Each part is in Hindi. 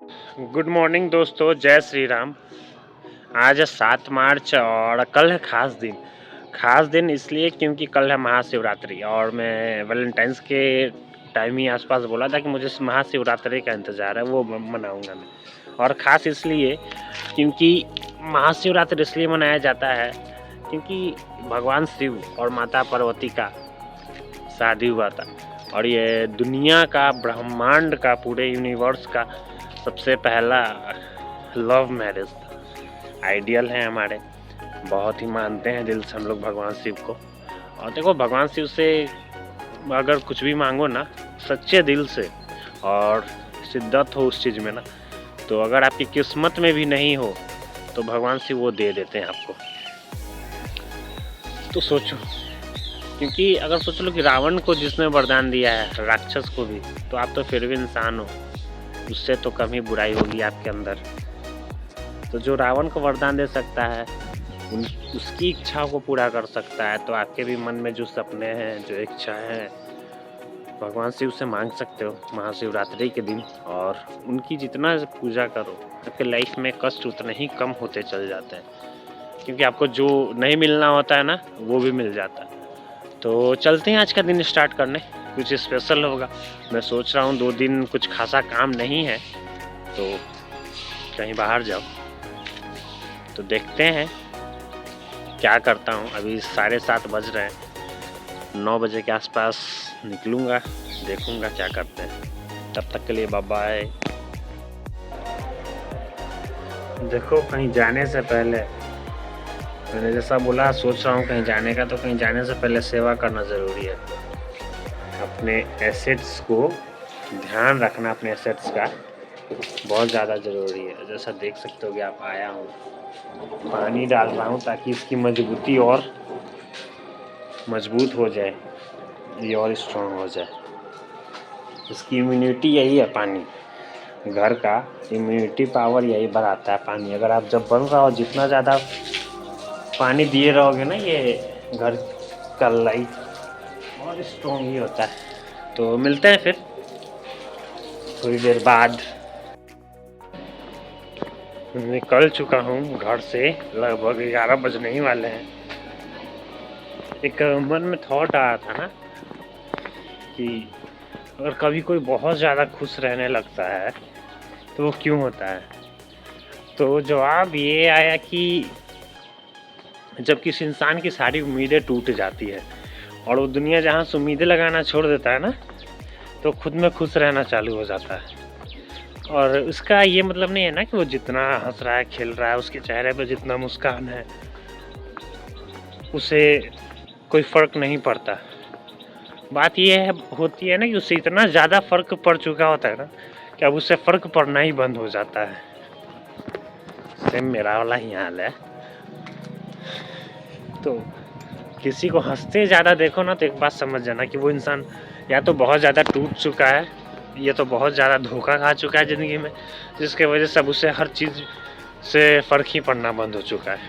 गुड मॉर्निंग दोस्तों, जय श्री राम। आज है 7 मार्च और कल है खास दिन इसलिए क्योंकि कल है महाशिवरात्रि और मैं वैलेंटाइंस के टाइम ही आसपास बोला था कि मुझे महाशिवरात्रि का इंतज़ार है, वो मनाऊंगा मैं। और ख़ास इसलिए क्योंकि महाशिवरात्रि इसलिए मनाया जाता है क्योंकि भगवान शिव और माता पार्वती का शादी हुआ था और ये दुनिया का, ब्रह्मांड का, पूरे यूनिवर्स का सबसे पहला लव मैरिज था। आइडियल हैं हमारे, बहुत ही मानते हैं दिल से हम लोग भगवान शिव को। और देखो, भगवान शिव से अगर कुछ भी मांगो ना सच्चे दिल से और शिद्दत हो उस चीज़ में ना, तो अगर आपकी किस्मत में भी नहीं हो तो भगवान शिव वो दे देते हैं आपको। तो सोचो, क्योंकि अगर सोच लो कि रावण को जिसने वरदान दिया है, राक्षस को भी, तो आप तो फिर भी इंसान हो, उससे तो कम ही बुराई होगी आपके अंदर। तो जो रावण को वरदान दे सकता है, उसकी इच्छाओं को पूरा कर सकता है, तो आपके भी मन में जो सपने हैं, जो इच्छाएं हैं, भगवान शिव से मांग सकते हो महाशिवरात्रि के दिन। और उनकी जितना पूजा करो, आपके लाइफ में कष्ट उतने ही कम होते चल जाते हैं, क्योंकि आपको जो नहीं मिलना होता है ना, वो भी मिल जाता है। तो चलते हैं आज का दिन स्टार्ट करने, कुछ स्पेशल होगा। मैं सोच रहा हूँ 2 दिन कुछ खासा काम नहीं है तो कहीं बाहर जाओ, तो देखते हैं क्या करता हूँ। अभी 7:30 बज रहे हैं, 9 बजे के आसपास निकलूँगा, देखूँगा क्या करते हैं। तब तक के लिए बाय बाय। देखो, कहीं जाने से पहले मैंने जैसा बोला, सोच रहा हूँ कहीं जाने का, तो कहीं जाने से पहले सेवा करना ज़रूरी है। अपने एसेट्स को ध्यान रखना, अपने एसेट्स का बहुत ज़्यादा ज़रूरी है। जैसा देख सकते हो कि आप, आया हूँ, पानी डाल रहा हूँ ताकि इसकी मजबूती और मजबूत हो जाए, ये और स्ट्रॉन्ग हो जाए। इसकी इम्यूनिटी यही है, पानी, घर का इम्यूनिटी पावर यही बढ़ाता है पानी। अगर आप जब बन रहा हो, जितना ज़्यादा पानी दिए रहोगे ना, ये घर का लाइफ और स्ट्रॉन्ग ही होता है। तो मिलते हैं फिर थोड़ी देर बाद। निकल चुका हूँ घर से, लगभग 11 बजने ही वाले हैं। एक मन में थॉट आया था ना कि अगर कभी कोई बहुत ज़्यादा खुश रहने लगता है तो वो क्यों होता है। तो जवाब ये आया कि जब किसी इंसान की सारी उम्मीदें टूट जाती है और वो दुनिया जहाँ से उम्मीदें लगाना छोड़ देता है ना, तो खुद में खुश रहना चालू हो जाता है। और इसका ये मतलब नहीं है ना कि वो जितना हंस रहा है, खेल रहा है, उसके चेहरे पर जितना मुस्कान है, उसे कोई फ़र्क नहीं पड़ता। बात ये होती है ना कि उससे इतना ज़्यादा फ़र्क पड़ चुका होता है ना कि अब उससे फ़र्क पड़ना ही बंद हो जाता है। सेम मेरा वाला ही हाल है। तो किसी को हंसते ज़्यादा देखो ना, तो एक बात समझ जाना कि वो इंसान या तो बहुत ज़्यादा टूट चुका है, या तो बहुत ज़्यादा धोखा खा चुका है ज़िंदगी में, जिसके वजह से अब उसे हर चीज़ से फ़र्क ही पड़ना बंद हो चुका है।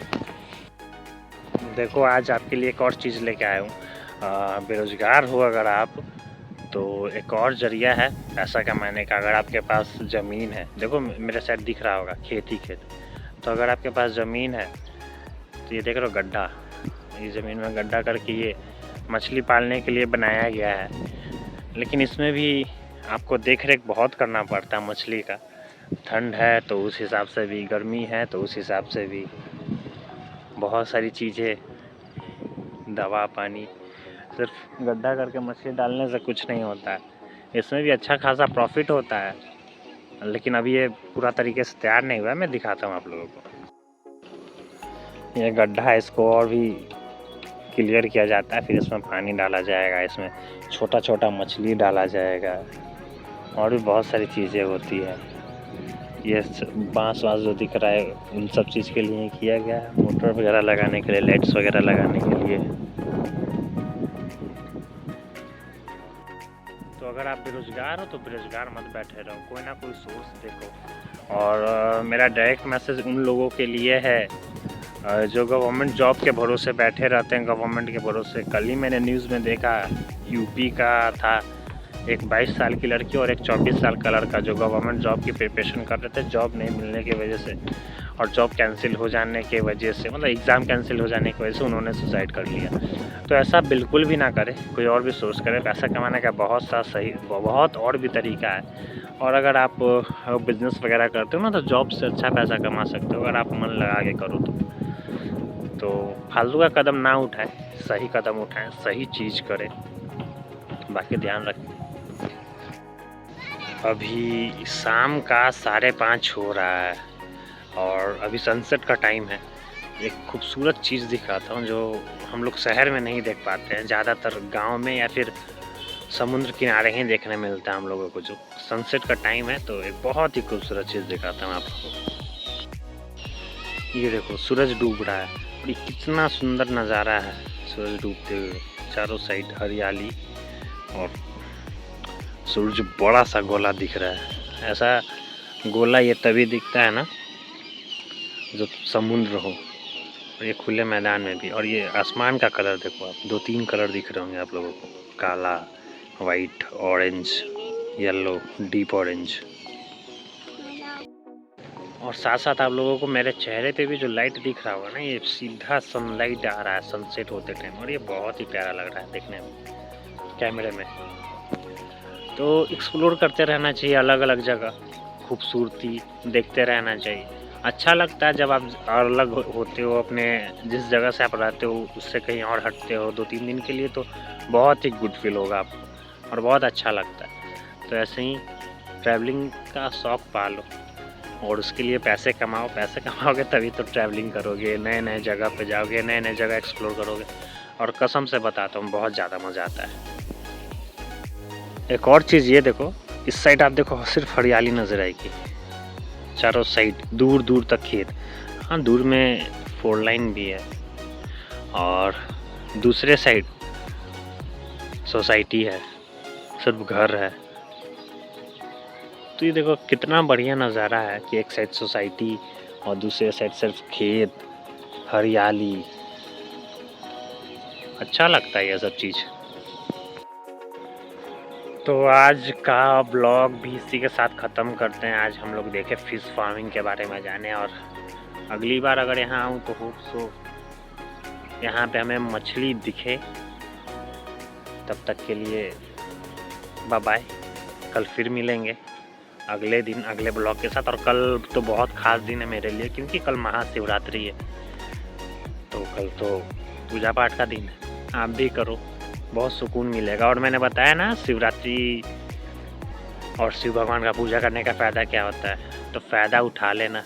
देखो, आज आपके लिए एक और चीज़ लेके आया हूँ। बेरोज़गार हो अगर आप, तो एक और ज़रिया है पैसा कमाने का। अगर आपके पास ज़मीन है, देखो मेरे साइड दिख रहा होगा खेत, तो अगर आपके पास ज़मीन है तो ये देख रहे हो गड्ढा, ये ज़मीन में गड्ढा करके ये मछली पालने के लिए बनाया गया है। लेकिन इसमें भी आपको देख रेख बहुत करना पड़ता है मछली का। ठंड है तो उस हिसाब से भी, गर्मी है तो उस हिसाब से भी, बहुत सारी चीज़ें, दवा पानी। सिर्फ गड्ढा करके मछली डालने से कुछ नहीं होता है, इसमें भी अच्छा खासा प्रॉफिट होता है। लेकिन अभी ये पूरा तरीके से तैयार नहीं हुआ है, मैं दिखाता हूँ आप लोगों को। ये गड्ढा है, इसको और भी क्लियर किया जाता है, फिर इसमें पानी डाला जाएगा, इसमें छोटा छोटा मछली डाला जाएगा, और भी बहुत सारी चीज़ें होती है। ये बांस जो दिख रहा है, उन सब चीज़ के लिए किया गया है, मोटर वगैरह लगाने के लिए, लाइट्स वगैरह लगाने के लिए। तो अगर आप बेरोज़गार हो तो बेरोज़गार मत बैठे रहो, कोई ना कोई सोर्स देखो। और मेरा डायरेक्ट मैसेज उन लोगों के लिए है जो गवर्नमेंट जॉब के भरोसे बैठे रहते हैं, गवर्नमेंट के भरोसे। कल ही मैंने न्यूज़ में देखा, यूपी का था एक 22 साल की लड़की और एक 24 साल का लड़का जो गवर्नमेंट जॉब की प्रिपरेशन कर रहे थे, जॉब नहीं मिलने की वजह से और जॉब कैंसिल हो जाने की वजह से, मतलब एग्ज़ाम कैंसिल हो जाने की वजह से उन्होंने सुसाइड कर लिया। तो ऐसा बिल्कुल भी ना करें, कोई और भी सोर्स करें। पैसा कमाने का बहुत और भी तरीका है। और अगर आप बिज़नेस वगैरह करते हो ना, तो जॉब से अच्छा पैसा कमा सकते हो अगर आप मन लगा के करो तो फालतू का कदम ना उठाएं, सही कदम उठाएं, सही चीज़ करें, बाकी ध्यान रखें। अभी शाम का 5:30 हो रहा है और अभी सनसेट का टाइम है। एक खूबसूरत चीज़ दिखाता हूँ जो हम लोग शहर में नहीं देख पाते हैं, ज़्यादातर गांव में या फिर समुद्र किनारे ही देखने मिलता है हम लोगों को। जो सनसेट का टाइम है, तो एक बहुत ही खूबसूरत चीज़ दिखाता हूँ आप लोगों को। ये देखो, सूरज डूब रहा है और ये कितना सुंदर नज़ारा है सूरज डूबते हुए। चारों साइड हरियाली और सूरज बड़ा सा गोला दिख रहा है। ऐसा गोला ये तभी दिखता है ना जब समुद्र हो और ये खुले मैदान में भी। और ये आसमान का कलर देखो आप, 2-3 कलर दिख रहे होंगे आप लोगों को, काला, white, orange, yellow, deep orange. और साथ साथ आप लोगों को मेरे चेहरे पे भी जो लाइट दिख रहा होगा ना, ये सीधा सनलाइट आ रहा है सनसेट होते टाइम, और ये बहुत ही प्यारा लग रहा है देखने में कैमरे में। तो एक्सप्लोर करते रहना चाहिए, अलग अलग जगह खूबसूरती देखते रहना चाहिए। अच्छा लगता है जब आप अलग होते हो, अपने जिस जगह से आप रहते हो उससे कहीं और हटते हो 2-3 दिन के लिए, तो बहुत ही गुड फील होगा आपको और बहुत अच्छा लगता है। तो ऐसे ही ट्रैवलिंग का शौक़ पालो और उसके लिए पैसे कमाओ। पैसे कमाओगे तभी तो ट्रैवलिंग करोगे, नए नए जगह पे जाओगे, नए नए जगह एक्सप्लोर करोगे, और कसम से बताता हूँ बहुत ज़्यादा मज़ा आता है। एक और चीज़ ये देखो, इस साइड आप देखो सिर्फ हरियाली नज़र आएगी, चारों साइड दूर दूर तक खेत। हाँ, दूर में 4 लाइन भी है और दूसरे साइड सोसाइटी है, सिर्फ घर है। तो ये देखो कितना बढ़िया नज़ारा है कि एक साइड सोसाइटी और दूसरे साइड सिर्फ खेत, हरियाली। अच्छा लगता है ये सब चीज़। तो आज का ब्लॉग भी इसी के साथ ख़त्म करते हैं। आज हम लोग देखे फिश फार्मिंग के बारे में जाने, और अगली बार अगर यहाँ आऊँ तो होप सो यहाँ पे हमें मछली दिखे। तब तक के लिए बाय बाय, कल फिर मिलेंगे अगले दिन अगले ब्लॉग के साथ। और कल तो बहुत ख़ास दिन है मेरे लिए, क्योंकि कल महाशिवरात्रि है। तो कल तो पूजा पाठ का दिन है, आप भी करो, बहुत सुकून मिलेगा। और मैंने बताया ना शिवरात्रि और शिव भगवान का पूजा करने का फ़ायदा क्या होता है, तो फ़ायदा उठा लेना।